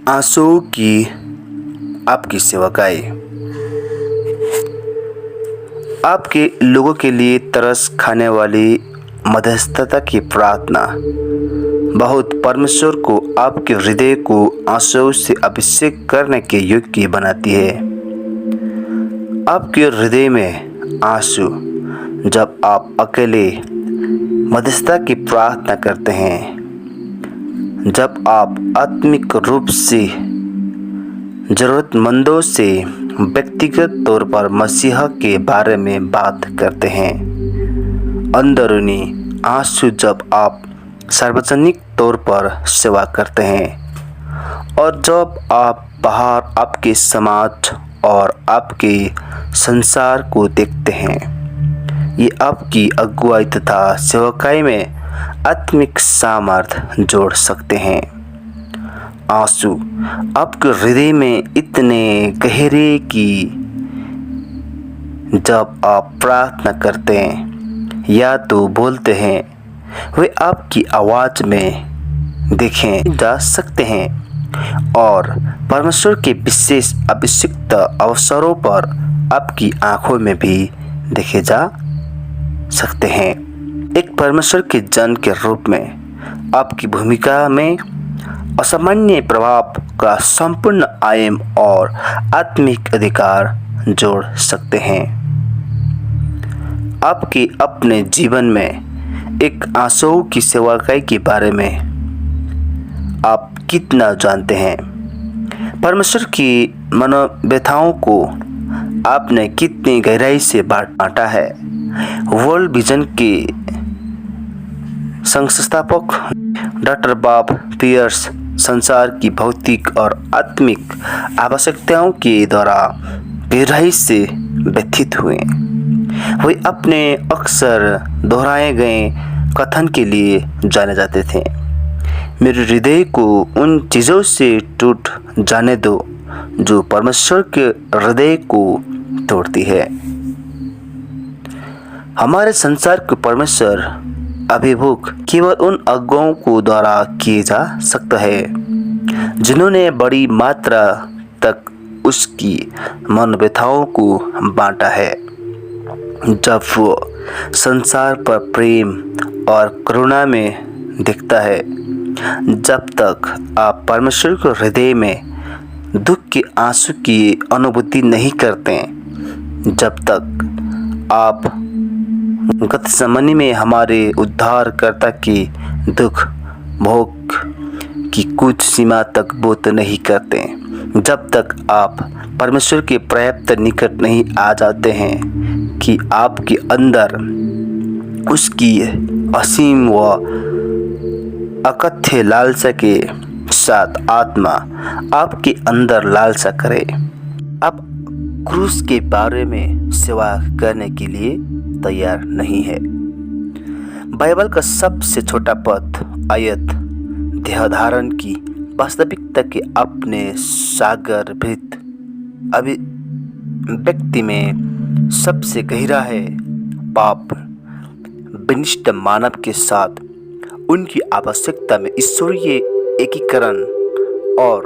आंसू की आपकी सेवकाई। आपके लोगों के लिए तरस खाने वाली मध्यस्थता की प्रार्थना बहुत परमेश्वर को आपके हृदय को आंसू से अभिषेक करने के योग्य बनाती है। आपके हृदय में आंसू जब आप अकेले मध्यस्थता की प्रार्थना करते हैं, जब आप आत्मिक रूप से ज़रूरतमंदों से व्यक्तिगत तौर पर मसीह के बारे में बात करते हैं, अंदरूनी आंसू जब आप सार्वजनिक तौर पर सेवा करते हैं, और जब आप बाहर आपके समाज और आपके संसार को देखते हैं, ये आपकी अगुवाई तथा सेवकाई में आत्मिक सामर्थ्य जोड़ सकते हैं। आंसू आपके हृदय में इतने गहरे कि जब आप प्रार्थना करते हैं या तो बोलते हैं, वे आपकी आवाज़ में देखे जा सकते हैं और परमेश्वर के विशेष अभिषिक्त अवसरों पर आपकी आंखों में भी देखे जा सकते हैं। एक परमेश्वर के जन के रूप में आपकी भूमिका में असामान्य प्रभाव का संपूर्ण आयाम और आत्मिक अधिकार जोड़ सकते हैं। आपके अपने जीवन में एक आंसू की सेवकाई के बारे में आप कितना जानते हैं? परमेश्वर की मनोव्यथाओं को आपने कितनी गहराई से बांटा है? वर्ल्ड विजन के संस्थापक डॉक्टर बॉब पियर्स संसार की भौतिक और आत्मिक आवश्यकताओं के द्वारा गहराई से व्यथित हुए। वे अपने अक्सर दोहराए गए कथन के लिए जाने जाते थे, मेरे हृदय को उन चीज़ों से टूट जाने दो जो परमेश्वर के हृदय को तोड़ती है। हमारे संसार को परमेश्वर अभिमुख केवल उन अगुओं को द्वारा किए जा सकता है जिन्होंने बड़ी मात्रा तक उसकी मनोव्यथाओं को बांटा है। जब वो संसार पर प्रेम और करुणा में दिखता है, जब तक आप परमेश्वर के हृदय में दुख के आंसू की अनुभूति नहीं करते, जब तक आप गतसमनी में हमारे उद्धारकर्ता की दुख भोग की कुछ सीमा तक बोध नहीं करते, जब तक आप परमेश्वर के पर्याप्त निकट नहीं आ जाते हैं कि आपके अंदर उसकी असीम व अकथ्य लालसा के साथ आत्मा आपके अंदर लालसा करे। आप क्रूस के बारे में सेवा करने के लिए तैयार नहीं है। बाइबल का सबसे छोटा पद आयत देहधारण की वास्तविकता के अपने सागर भृत अभिव्यक्ति में सबसे गहरा है। पाप विनिष्ट मानव के साथ उनकी आवश्यकता में ईश्वरीय एकीकरण और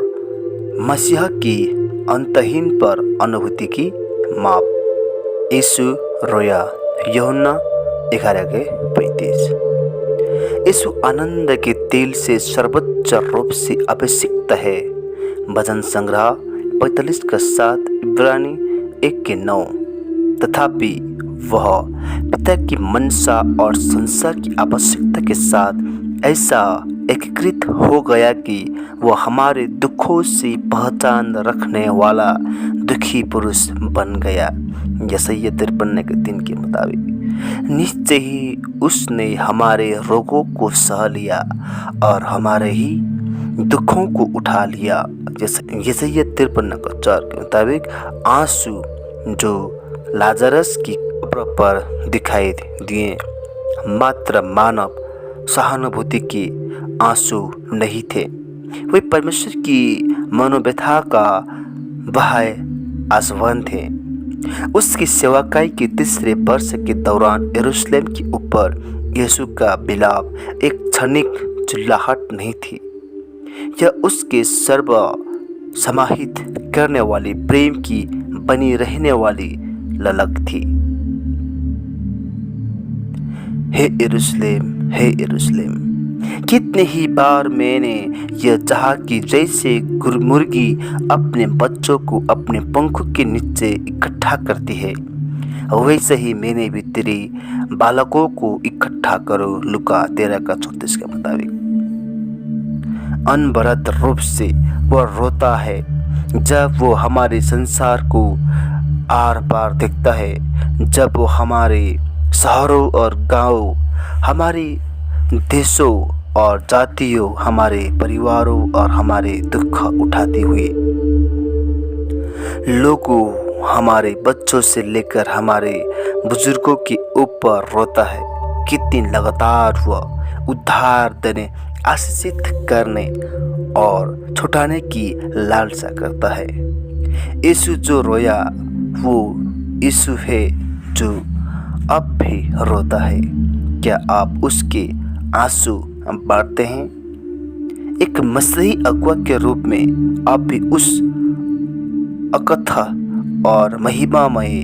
मसीह की अंतहीन पर अनुभूति की माप। यीशु रोया, यूहन्ना 11:35। यीशु आनंद के तेल से सर्वोच्च रूप से अभिषिक्त है। भजन संग्रह 45:7, इब्रानी 1:9। तथापि वह पिता की मनसा और संसार की आवश्यकता के साथ ऐसा एकीकृत हो गया कि वह हमारे दुखों से पहचान रखने वाला दुखी पुरुष बन गया। यशायाह 53:3 के मुताबिक निश्चय ही उसने हमारे रोगों को सह लिया और हमारे ही दुखों को उठा लिया। जैसे यशायाह 53:4 के मुताबिक आंसू जो लाजरस की कब्र पर दिखाई दिए मात्र मानव सहानुभूति के आंसू नहीं थे, वे परमेश्वर की मनोव्यथा का बहाय आसवन थे। उसकी सेवकाई के तीसरे वर्ष के दौरान यरूशलेम के ऊपर यीशु का विलाप एक क्षणिक चिल्लाहट नहीं थी, यह उसके सर्व समाहित करने वाली प्रेम की बनी रहने वाली ललक थी। हे यरूशलेम, हे यरूशलेम, कितने ही बार मैंने यह चाहा कि जैसे मुर्गी अपने बच्चों को अपने पंखों के नीचे इकट्ठा करती है, वैसे ही मैंने भी तेरे बालकों को इकट्ठा करो। लूका 13:34 के मुताबिक अनवरत रूप से वह रोता है जब वो हमारे संसार को आर पार देखता है, जब वो हमारे शहरों और गांवों, हमारे देशों और जातियों, हमारे परिवारों और हमारे दुख उठाते हुए लोगों, हमारे बच्चों से लेकर हमारे बुजुर्गों के ऊपर रोता है। कितनी लगातार वह उद्धार देने, आशीषित करने और छुटाने की लालसा करता है। यीशु जो रोया वो यीशु है जो अब भी रोता है। क्या आप उसके आंसू बांटते हैं? एक मसीही अगुआ के रूप में आप भी उस अकथा और महिमामय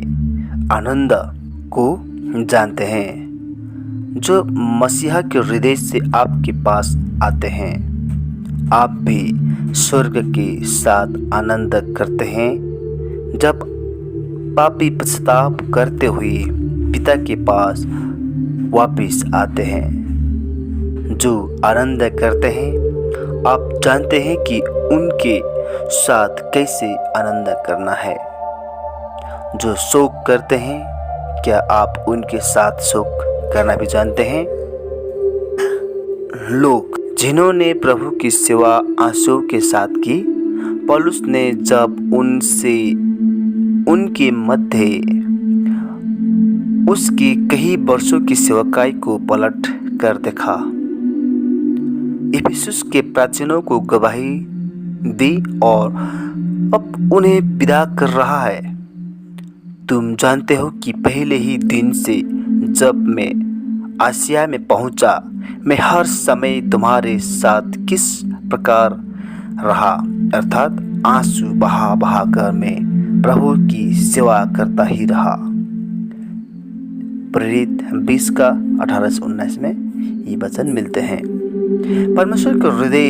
आनंद को जानते हैं जो मसीहा के हृदय से आपके पास आते हैं। आप भी स्वर्ग के साथ आनंद करते हैं जब पापी पश्चाताप करते हुए पिता के पास वापस आते हैं। जो आनंद करते हैं, आप जानते हैं कि उनके साथ कैसे आनंद करना है। जो शोक करते हैं, क्या आप उनके साथ शोक करना भी जानते हैं? लोग जिन्होंने प्रभु की सेवा आंसू के साथ की, पौलुस ने जब उनसे उनके मध्य उसकी कई वर्षों की सेवकाई को पलट कर देखा। इफिसुस के प्राचीनों को गवाही दी और अब उन्हें विदा कर रहा है। तुम जानते हो कि पहले ही दिन से जब मैं आसिया में पहुंचा, मैं हर समय तुम्हारे साथ किस प्रकार रहा, अर्थात आंसू बहा बहा कर मैं प्रभु की सेवा करता ही रहा। प्रेरित 20:18-19 में ये वचन मिलते हैं। परमेश्वर के हृदय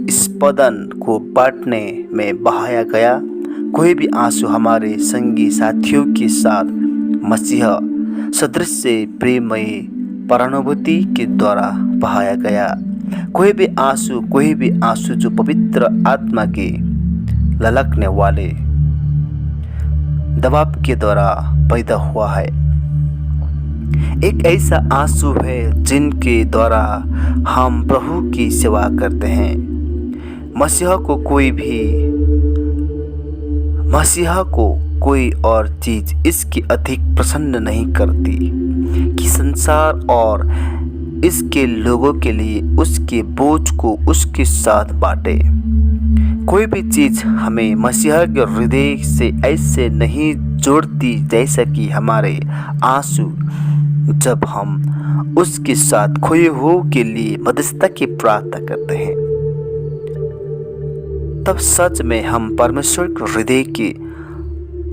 इस पदन को बांटने में बहाया गया। कोई भी आंसू हमारे संगी साथियों के साथ मसीह सदृश प्रेममय परानुभूति के द्वारा बहाया गया। कोई भी आंसू जो पवित्र आत्मा के ललकने वाले दबाव के द्वारा पैदा हुआ है। एक ऐसा आंसू है जिनके द्वारा हम प्रभु की सेवा करते हैं। मसीहा को कोई और चीज इसकी अधिक प्रसन्न नहीं करती कि संसार और इसके लोगों के लिए उसके बोझ को उसके साथ बांटे। कोई भी चीज हमें मसीहा के हृदय से ऐसे नहीं जोड़ती जैसा कि हमारे आंसू जब हम उसके साथ खोए हुओं के लिए मध्यस्थता की प्रार्थना करते हैं। तब सच में हम परमेश्वर के हृदय के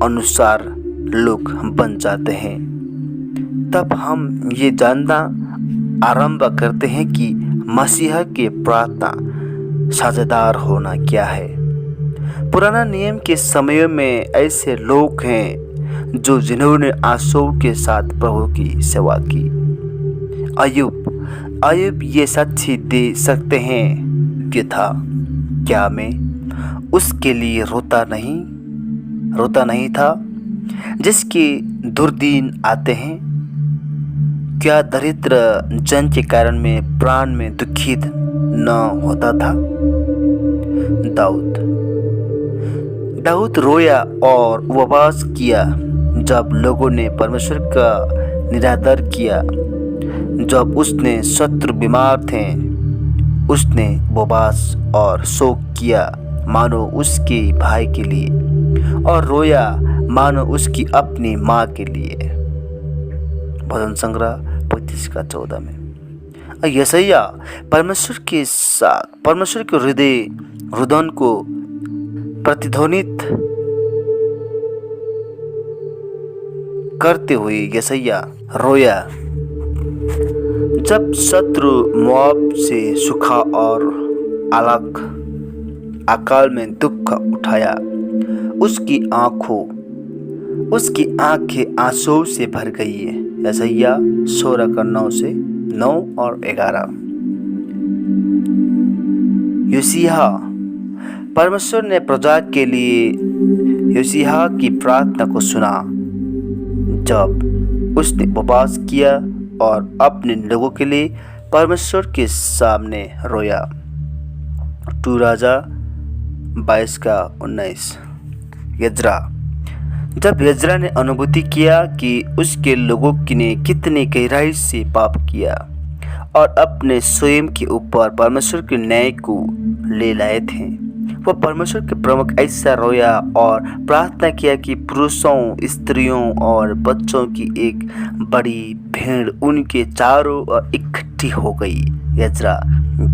अनुसार लोग बन जाते हैं। तब हम ये जानना आरंभ करते हैं कि मसीहा के प्रार्थना साझेदार होना क्या है। पुराना नियम के समयों में ऐसे लोग हैं जिन्होंने आंसू के साथ प्रभु की सेवा की। अय्यूब ये साक्षी दे सकते हैं कि था, क्या मैं उसके लिए रोता नहीं था जिसके दुर्दिन आते हैं? क्या दरिद्र जन के कारण में प्राण में दुखित न होता था? दाऊद रोया और उपवास किया जब लोगों ने परमेश्वर का निरादर किया। जब उसने शत्रु बीमार थे, उसने उपवास और शोक किया मानो उसके भाई के लिए, और रोया मानो उसकी अपनी माँ के लिए। भजन संग्रह 35:14 में। यशायाह परमेश्वर के साथ, परमेश्वर के रुदन को प्रतिध्वनित करते हुए यशायाह रोया। जब शत्रु मोआब से सूखा और अलग अकाल में दुख उठाया, उसकी आंखें आंसू से भर गई है। यशायाह 16:9 से 9 और 11। योशिय्याह, परमेश्वर ने प्रजा के लिए योशिय्याह की प्रार्थना को सुना जब उसने उपवास किया और अपने लोगों के लिए परमेश्वर के सामने रोया। 2 राजा 22:19। यज्रा, जब यज्रा ने अनुभूति किया कि उसके लोगों ने कितनी गहराई से पाप किया और अपने स्वयं के ऊपर परमेश्वर के न्याय को ले लाए थे, वह परमेश्वर के प्रमुख ऐसा रोया और प्रार्थना किया कि पुरुषों, स्त्रियों और बच्चों की एक बड़ी भीड़ उनके चारों ओर इकट्ठी हो गई। यज्रा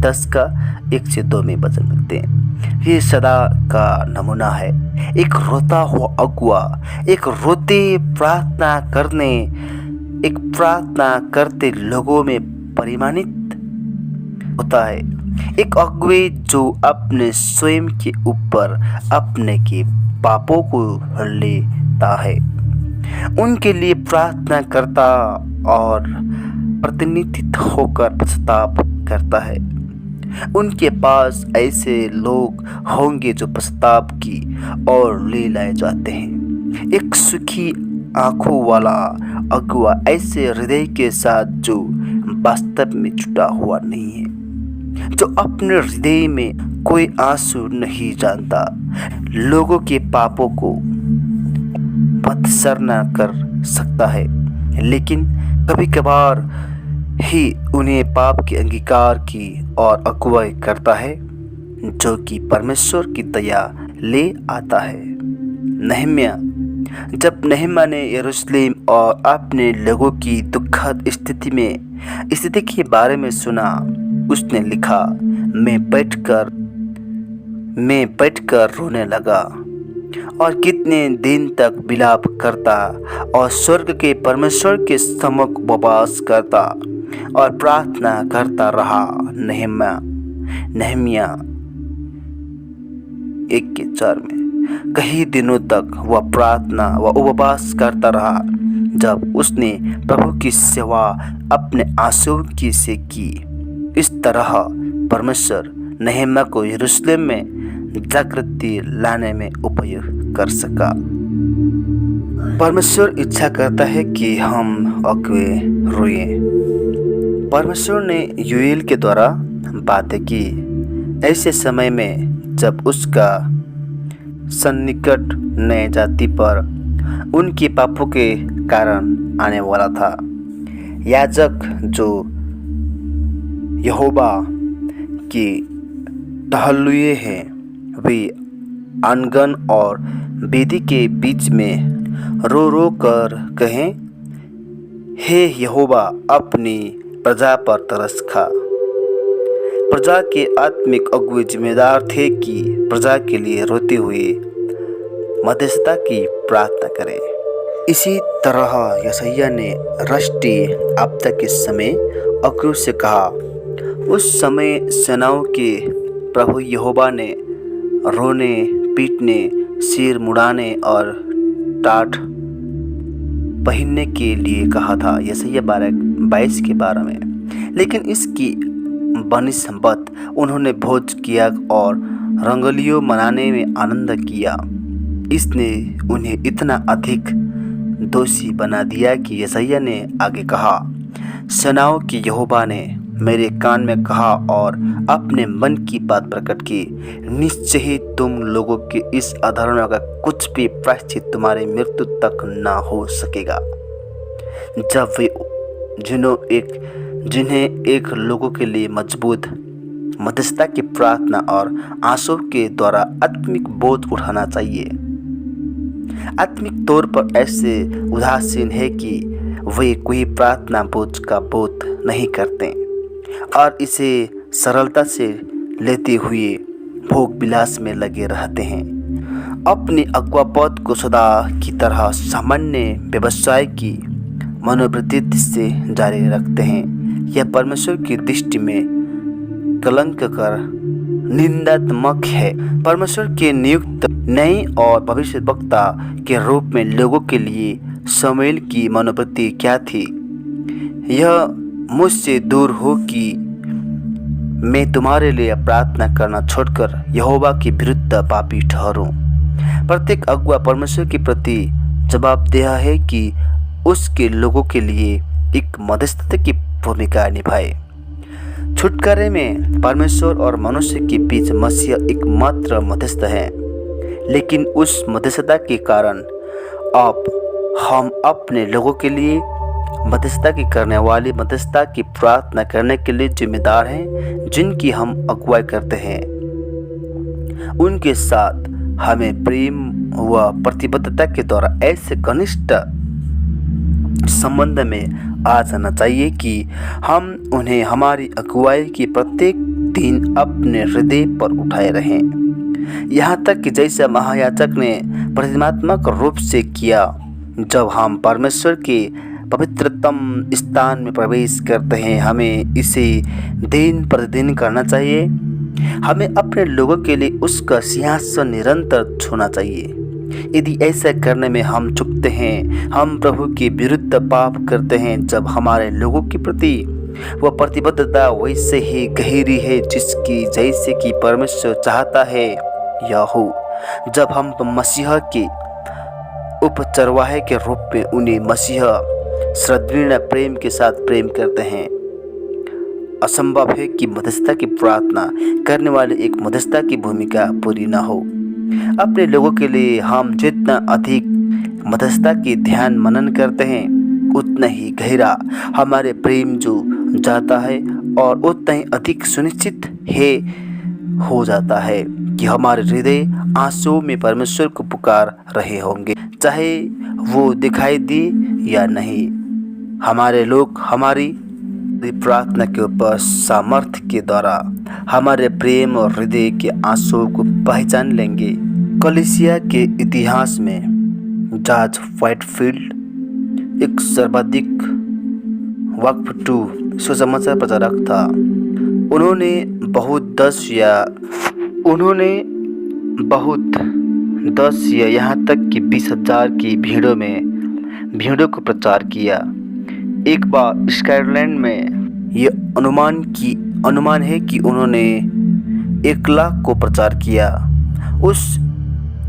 10:1-2 में वचन मिलते हैं। ये सदा का नमूना है। एक रोता हुआ अगुआ, एक रोते प्रार्थना करते लोगों में परिमाणित होता है। एक अगुए जो अपने स्वयं के ऊपर अपने के पापों को लेता है, उनके लिए प्रार्थना करता और प्रतिनिधित्व होकर पश्चाताप करता है। उनके पास ऐसे लोग होंगे जो पश्चाताप की ओर ले लाए जाते हैं। एक सुखी आंखों वाला अगुआ ऐसे हृदय के साथ जो वास्तव में जुटा हुआ नहीं है, जो अपने हृदय में कोई आंसू नहीं जानता, लोगों के पापों को बदसर न कर सकता है, लेकिन कभी कभार ही उन्हें पाप के अंगीकार की और अगुवाई करता है, जो कि परमेश्वर की दया ले आता है। नहम्याह, जब नहम्याह ने यरूशलेम और अपने लोगों की दुखद स्थिति के बारे में सुना, उसने लिखा, मैं बैठकर रोने लगा और कितने दिन तक विलाप करता और स्वर्ग के परमेश्वर के सम्मुख उपवास करता और प्रार्थना करता रहा। नहम्याह 1:4 में। कई दिनों तक वह प्रार्थना व उपवास करता रहा। जब उसने प्रभु की सेवा अपने आंसू से की, इस तरह परमेश्वर नहम्याह को यरूशलेम में जागृति लाने में उपयोग कर सका। परमेश्वर इच्छा करता है कि हम अगुए रोएं। परमेश्वर ने योएल के द्वारा बातें की ऐसे समय में जब उसका सन्निकट नए जाति पर उनके पापों के कारण आने वाला था। याजक जो यहोवा की टहलुए हैं, वे आंगन और वेदी के बीच में रो रो कर कहें, हे यहोवा, अपनी प्रजा पर तरस खा। प्रजा के आत्मिक अगुवे जिम्मेदार थे कि प्रजा के लिए रोते हुए मध्यस्थता की प्रार्थना करें। इसी तरह यशायाह ने राष्ट्रीय आपदा के समय अगुओं से कहा, उस समय सेनाओं के प्रभु यहोवा ने रोने, पीटने, सिर मुड़ाने और टाट पहनने के लिए कहा था। यशायाह 12:22 के बारे में। लेकिन इसकी बनिस्बत उन्होंने भोज किया और रंगोलियों मनाने में आनंद किया। इसने उन्हें इतना अधिक दोषी बना दिया कि यशायाह ने आगे कहा, सेनाओं के यहोवा ने मेरे कान में कहा और अपने मन की बात प्रकट की, निश्चय ही तुम लोगों के इस अधर्म का कुछ भी प्रायश्चित तुम्हारी मृत्यु तक ना हो सकेगा। जब वे जिन्हें एक लोगों के लिए मजबूत मध्यस्थता की प्रार्थना और आंसू के द्वारा आत्मिक बोझ उठाना चाहिए, आत्मिक तौर पर ऐसे उदासीन है कि वे कोई प्रार्थना बोझ का बोध नहीं करते और इसे सरलता से लेते हुए भोग विलास में लगे रहते हैं। अपनी अगुआ पद को सदा की तरह सामान्य व्यवसाय की मनोवृत्ति से जारी रखते हैं। यह परमेश्वर की दृष्टि में कलंककर निंदात्मक है। परमेश्वर के नियुक्त नई और भविष्यवक्ता के रूप में लोगों के लिए शमूएल की मनोवृत्ति क्या थी? यह मुझसे दूर हो कि मैं तुम्हारे लिए प्रार्थना करना छोड़कर यहोवा के विरुद्ध पापी ठहरूं। प्रत्येक अगुआ परमेश्वर के प्रति जवाबदेह है कि उसके लोगों के लिए एक मध्यस्थ की भूमिका निभाए। छुटकारे में परमेश्वर और मनुष्य के बीच मसीह एकमात्र मध्यस्थ है, लेकिन उस मध्यस्थता के कारण अब हम अपने लोगों के लिए मध्यस्थता की करने वाली मध्यस्थता की प्रार्थना करने के लिए जिम्मेदार हैं, जिनकी हम अगुवाई करते हैं। उनके साथ हमें प्रेम व प्रतिबद्धता के द्वारा ऐसे घनिष्ठ संबंध में आ जाना चाहिए कि हम उन्हें हमारी अगुवाई की प्रत्येक दिन अपने हृदय पर उठाए रहें, यहाँ तक कि जैसा महायाजक ने प्रतिमात्मक रूप से किया। जब हम परमेश्वर के पवित्रतम स्थान में प्रवेश करते हैं, हमें इसे दिन प्रतिदिन करना चाहिए। हमें अपने लोगों के लिए उसका सिंहासन निरंतर छूना चाहिए। यदि ऐसा करने में हम चूकते हैं, हम प्रभु के विरुद्ध पाप करते हैं। जब हमारे लोगों के प्रति वह प्रतिबद्धता वैसे ही गहरी है जिसकी जैसे कि परमेश्वर चाहता है यह हो। जब हम मसीह के उपचरवाहे के रूप में उन्हें मसीह श्रद्धेय प्रेम के साथ प्रेम करते हैं, असंभव है कि मध्यस्थता की प्रार्थना करने वाले एक मध्यस्थता की भूमिका पूरी न हो। अपने लोगों के लिए हम जितना अधिक मध्यस्थता की ध्यान मनन करते हैं, उतना ही गहरा हमारे प्रेम जो जाता है और उतना ही अधिक सुनिश्चित है हो जाता है कि हमारे हृदय आंसू में परमेश्वर को पुकार रहे होंगे, चाहे वो दिखाई दे या नहीं। हमारे लोग हमारी प्रार्थना के ऊपर सामर्थ्य के द्वारा हमारे प्रेम और हृदय के आंसू को पहचान लेंगे। कलीसिया के इतिहास में जॉर्ज व्हाइटफील्ड एक सर्वाधिक वक्फ सुसमाचार प्रचारक था। उन्होंने बहुत 10 या यहाँ तक कि 20,000 की भीड़ों को प्रचार किया। एक बार स्कॉटलैंड में ये अनुमान है कि उन्होंने 1 लाख को प्रचार किया। उस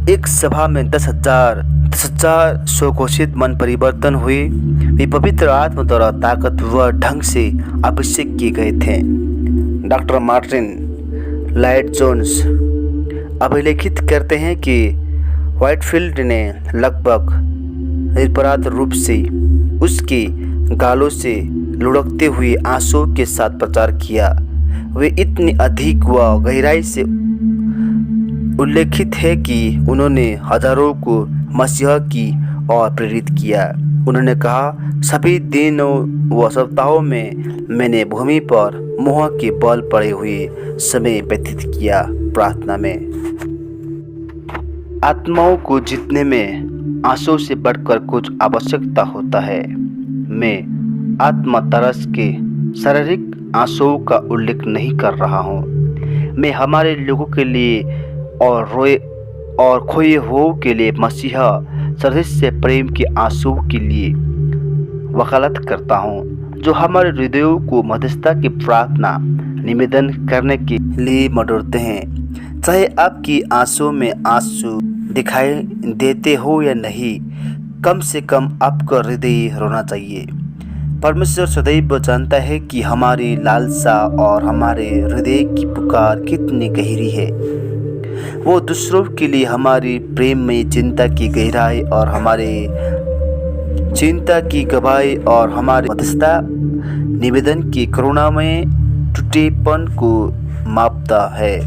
एक सभा में 10,000 स्वघोषित मन परिवर्तन हुए। वे पवित्र आत्मा द्वारा ताकतवर ढंग से अभिषेक किए गए थे। डॉक्टर मार्टिन लॉयड जोन्स अभिलेखित करते हैं कि व्हाइटफील्ड ने लगभग निरपराध रूप से उसके गालों से लुढ़कते हुए आंसू के साथ प्रचार किया। वे इतनी अधिक व गहराई से उल्लेखित है कि उन्होंने हजारों को मसीह की ओर प्रेरित किया। उन्होंने कहा, सभी दिनों व सप्ताहों में मैंने भूमि पर मोह के बल पड़े हुए समय व्यतीत किया। प्रार्थना में आत्माओं को जीतने में आंसू से बढ़कर कुछ आवश्यकता होता है। मैं आत्मा तरस के शारीरिक आंसुओं का उल्लेख नहीं कर रहा हूँ। मैं हमारे लोगों के लिए और रोए और खोए हुओं के लिए मसीहा सदस्य प्रेम के आंसू के लिए वकालत करता हूँ, जो हमारे हृदयों को मध्यस्थता की प्रार्थना निवेदन करने के लिए मरोड़ते हैं। चाहे आपकी आंसू में आंसू दिखाई देते हो या नहीं, कम से कम आपका हृदय रोना चाहिए। परमेश्वर सदैव जानता है कि हमारी लालसा और हमारे हृदय की पुकार कितनी गहरी है। वो दूसरों के लिए हमारी प्रेम में चिंता की गहराई और हमारे चिंता की गवाही और हमारे मध्यस्थता निवेदन की करुणामय टूटेपन को मापता है।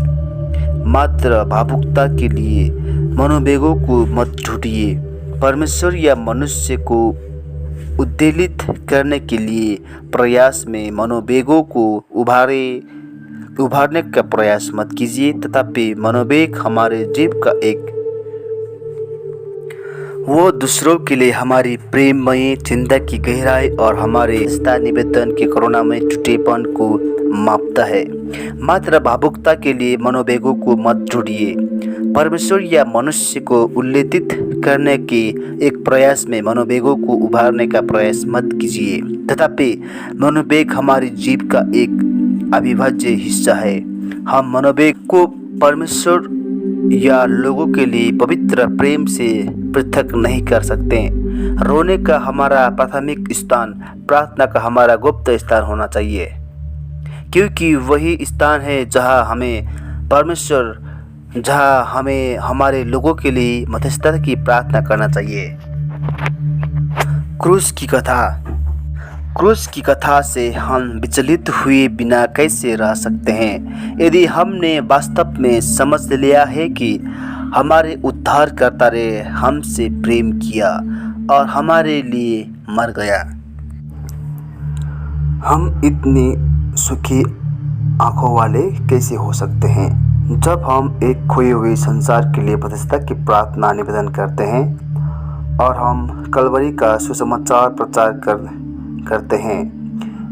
मात्र भावुकता के लिए मनोवेगों को मत ढूंढिए। परमेश्वर या मनुष्य को उद्वेलित करने के लिए प्रयास में मनोवेगों को उभारने का प्रयास मत कीजिए। तथापि मनोवेग हमारे जीव का एक वो दूसरों के लिए हमारी प्रेममयी चिंता की गहराई और हमारे रिश्ता निवेदन के करुणामय टूटेपन को मापता है। मात्र भावुकता के लिए मनोवेगों को मत जोड़िए। परमेश्वर या मनुष्य को उल्लेखित करने के एक प्रयास में मनोवेगों को उभारने का प्रयास मत कीजिए। तथापि मनोवेग हमारी जीव का एक अविभाज्य हिस्सा है। हम मनोवेग को परमेश्वर या लोगों के लिए पवित्र प्रेम से पृथक नहीं कर सकते। रोने का हमारा प्राथमिक स्थान प्रार्थना का हमारा गुप्त स्थान होना चाहिए, क्योंकि वही स्थान है जहाँ हमें हमारे लोगों के लिए मध्यस्थता की प्रार्थना करना चाहिए। क्रूस की कथा से हम विचलित हुए बिना कैसे रह सकते हैं? यदि हमने वास्तव में समझ लिया है कि हमारे उद्धारकर्ता ने हमसे प्रेम किया और हमारे लिए मर गया, हम इतने सुखी आंखों वाले कैसे हो सकते हैं जब हम एक खोए हुए संसार के लिए मध्यस्थता की प्रार्थना निवेदन करते हैं और हम कलवरी का सुसमाचार प्रचार करते हैं।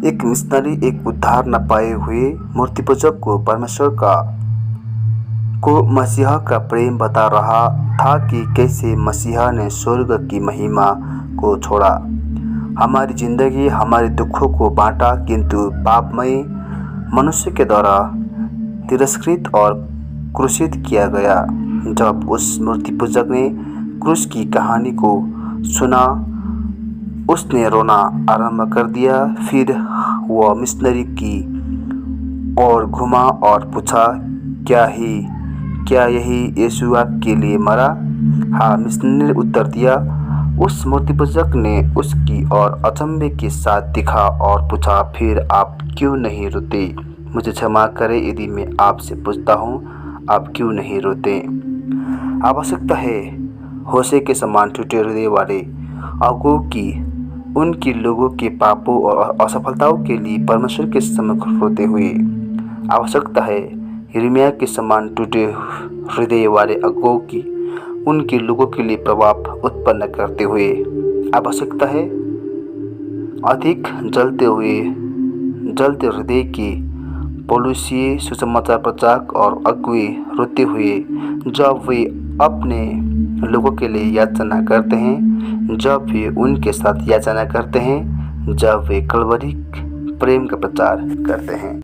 एक मिशनरी एक उद्धार न पाए हुए मूर्ति पूजक को परमेश्वर को मसीहा का प्रेम बता रहा था कि कैसे मसीहा ने स्वर्ग की महिमा को छोड़ा, हमारी जिंदगी हमारे दुखों को बांटा, किंतु पापमय मनुष्य के द्वारा तिरस्कृत और क्रूसित किया गया। जब उस मूर्ति पूजक ने क्रूस की कहानी को सुना, उसने रोना आरंभ कर दिया। फिर वह मिशनरी की ओर घुमा और पूछा, क्या यही यीशु आपके लिए मरा? हाँ, मिशनरी ने उत्तर दिया। उस मूर्ति पूजक ने उसकी ओर अचंभे के साथ देखा और पूछा, फिर आप क्यों नहीं रोते? मुझे क्षमा करें यदि मैं आपसे पूछता हूँ, आप क्यों नहीं रोते? आवश्यकता है होशे के समान टूटे हृदय वाले अगुओं की उनके लोगों के पापों और असफलताओं के लिए परमेश्वर के सम्मुख रोते हुए। आवश्यकता है यिर्मयाह के समान टूटे हृदय वाले अगुओं की उनके लोगों के लिए प्रभाव उत्पन्न करते हुए। आवश्यकता है अधिक जलते हृदय के पौलुसीय सुसमाचार प्रचारक और अगुए रोते हुए जब वे अपने लोगों के लिए याचना करते हैं, जब वे उनके साथ याचना करते हैं, जब वे कलवरी प्रेम का प्रचार करते हैं।